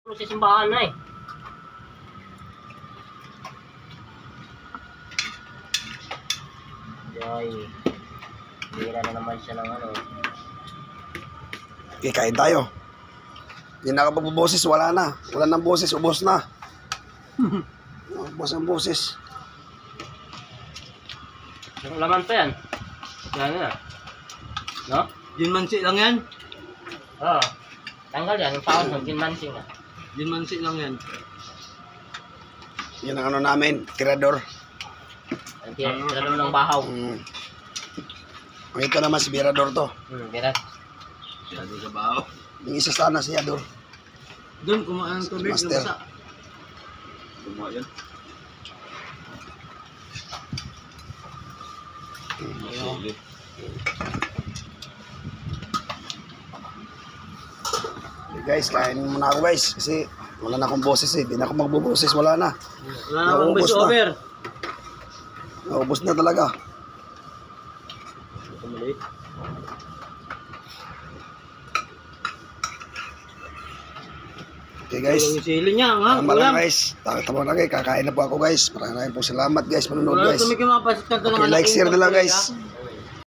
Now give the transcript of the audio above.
Sa simbahan na eh. Yay. Bira na naman siya ng ano. Okay, kain tayo. Hindi na kapag boses, wala na. Wala nang boses, ubos na. Ubos ang boses. Ang laman pa yan. Yan na. No? Ginmansi lang yan. Oo. Tanggal yan. Yung paon ng ginmansing na. Ginmansi lang yan. Yan ang ano namin, tirador. Ang tira ng bahaw. Ito naman si Birador to. Birat. Siyado sa bao. Yung isa sana si Ador. Doon, kumaan ng tubig. Master. Nabasa. Kumuha yan. Sige. Okay guys, kain muna ako guys. Kasi wala na akong boses eh. Hindi na ako magbuboses, wala na. Wala na akong Naubos voice na. over. Naubos na talaga. Ito maliit. Okay guys. Yung sili niya, ha? Tama lang Ulam. guys. Tama na guys. Kakain na po ako guys. Maraming po salamat guys. Manunod Wala guys. tumikimapasit ka ito ng Okay, anak like, ko, share na lang talaga. guys.